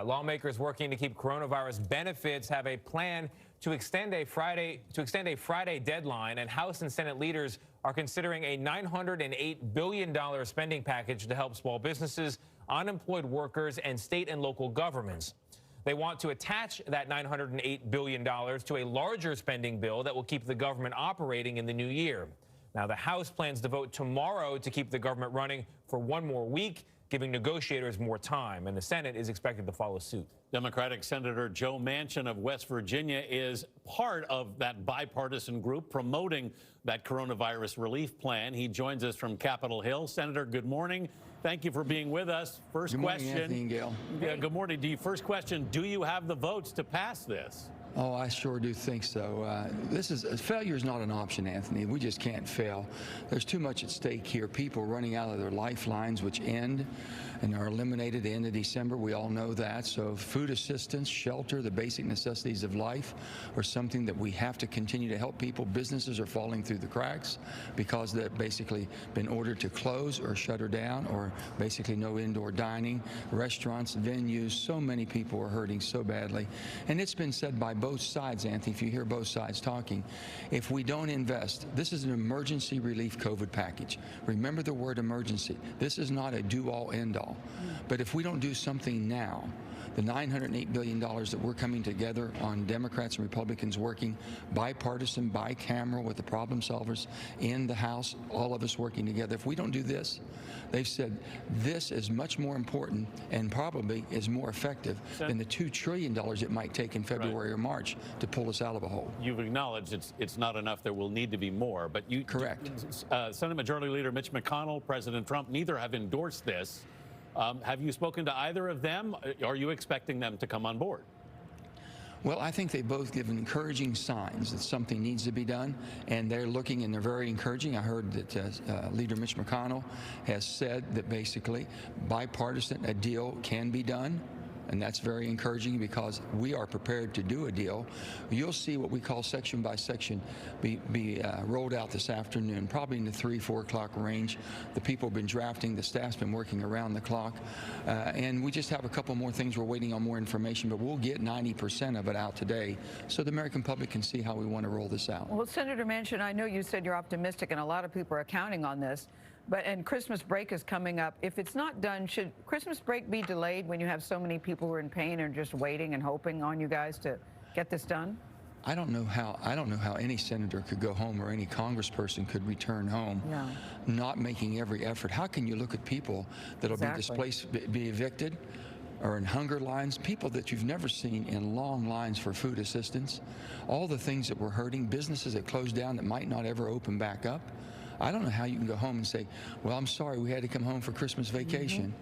Lawmakers working to keep coronavirus benefits have a plan to extend a Friday deadline, and House and Senate leaders are considering a $908 billion spending package to help small businesses, unemployed workers, and state and local governments. They want to attach that $908 billion to a larger spending bill that will keep the government operating in the new year. Now, the House plans to vote tomorrow to keep the government running for one more week, giving negotiators more time, and the Senate is expected to follow suit. Democratic Senator Joe Manchin of West Virginia is part of that bipartisan group promoting that coronavirus relief plan. He joins us from Capitol Hill. Senator, good morning. Thank you for being with us. First good question. Morning, Anthony and Gail. Yeah, good morning. First question, do you have the votes to pass this? Oh, I sure do think so. Failure is not an option, Anthony. We just can't fail. There's too much at stake here. People running out of their lifelines, which end and are eliminated at the end of December. We all know that. So food assistance, shelter, the basic necessities of life are something that we have to continue to help people. Businesses are falling through the cracks because they've basically been ordered to close or shutter down, or basically no indoor dining. Restaurants, venues, so many people are hurting so badly. And it's been said by both sides, Anthony, if you hear both sides talking, if we don't invest, this is an emergency relief COVID package. Remember the word emergency. This is not a do-all, end-all. But if we don't do something now, the $908 billion that we're coming together on, Democrats and Republicans working, bipartisan, bicameral with the problem solvers in the House, all of us working together, if we don't do this, they've said this is much more important and probably is more effective than the $2 trillion it might take in February or March to pull us out of a hole. You've acknowledged it's not enough. There will need to be more. But you, correct. Senate Majority Leader Mitch McConnell, President Trump, neither have endorsed this. Have you spoken to either of them? Are you expecting them to come on board? Well, I think they both give encouraging signs that something needs to be done, and they're looking and they're very encouraging. I heard that Leader Mitch McConnell has said that basically bipartisan, a deal can be done. And that's very encouraging because we are prepared to do a deal. You'll see what we call section by section be rolled out this afternoon, probably in the 3-4 o'clock range. The people have been drafting, the staff's been working around the clock, and we just have a couple more things. We're waiting on more information, but we'll get 90% of it out today so the American public can see how we want to roll this out. Well, Senator Manchin, I know you said you're optimistic, and a lot of people are counting on this. And Christmas break is coming up. If it's not done, should Christmas break be delayed when you have so many people who are in pain and just waiting and hoping on you guys to get this done? I don't know how any senator could go home or any congressperson could return home not making every effort. How can you look at people that'll be displaced, be evicted, or in hunger lines, people that you've never seen in long lines for food assistance, all the things that we're hurting, businesses that closed down that might not ever open back up? I don't know how you can go home and say, well, I'm sorry, we had to come home for Christmas vacation.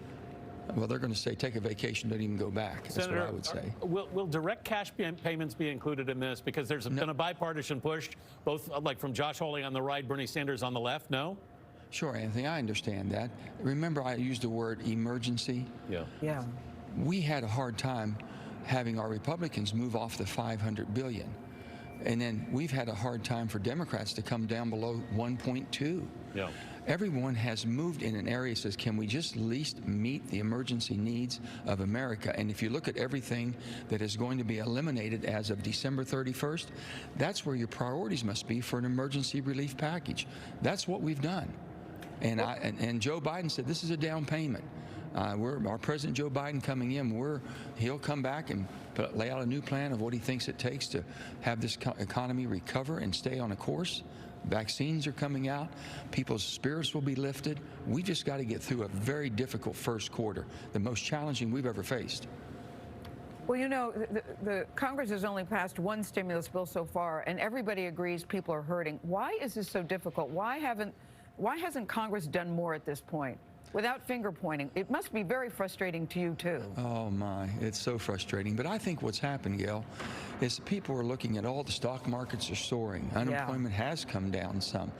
Well, they're going to say, take a vacation, don't even go back. That's Senator, what I would say. Will direct cash payments be included in this? Because there's been a bipartisan push, both like from Josh Hawley on the right, Bernie Sanders on the left, no? Sure, Anthony, I understand that. Remember, I used the word emergency. Yeah. We had a hard time having our Republicans move off the $500 billion. And then we've had a hard time for Democrats to come down below 1.2. Yeah. Everyone has moved in an area that says, can we just at least meet the emergency needs of America? And if you look at everything that is going to be eliminated as of December 31st, that's where your priorities must be for an emergency relief package. That's what we've done. And and Joe Biden said this is a down payment. Our President Joe Biden coming in, he'll come back and lay out a new plan of what he thinks it takes to have this economy recover and stay on a course. Vaccines are coming out. People's spirits will be lifted. We just got to get through a very difficult first quarter, the most challenging we've ever faced. Well, you know, the Congress has only passed one stimulus bill so far, and everybody agrees people are hurting. Why is this so difficult? Why hasn't Congress done more at this point? Without finger pointing, it must be very frustrating to you, too. Oh, my. It's so frustrating. But I think what's happened, Gail, is people are looking at all the stock markets are soaring. Unemployment has come down some.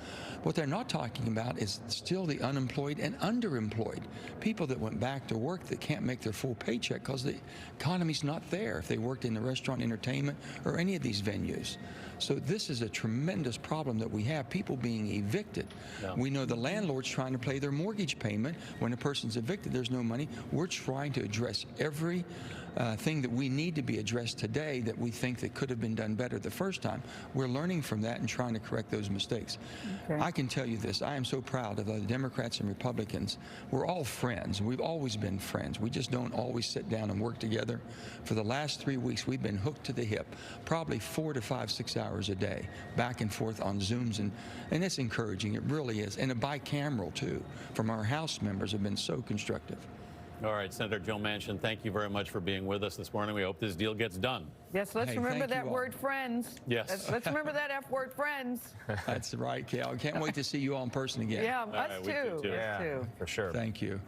What they're not talking about is still the unemployed and underemployed. People that went back to work that can't make their full paycheck because the economy's not there if they worked in the restaurant, entertainment, or any of these venues. So this is a tremendous problem that we have, people being evicted. Yeah. We know the landlord's trying to pay their mortgage payment. When a person's evicted, there's no money. We're trying to address every thing that we need to be addressed today that we think that could have been done better the first time. We're learning from that and trying to correct those mistakes. Okay. I can tell you this, I am so proud of the Democrats and Republicans. We're all friends. We've always been friends. We just don't always sit down and work together. For the last 3 weeks, we've been hooked to the hip, probably 4 to 5, 6 hours a day, back and forth on Zooms, and it's encouraging. It really is. And a bicameral, too, from our House members have been so constructive. All right, Senator Joe Manchin, thank you very much for being with us this morning. We hope this deal gets done. Yes, let's Hey, remember thank that you all. word, friends. Yes. Let's remember that F word, friends. That's right, Cal. Can't wait to see you all in person again. Yeah, All us right, we too. do, too. Us too. For sure. Thank you.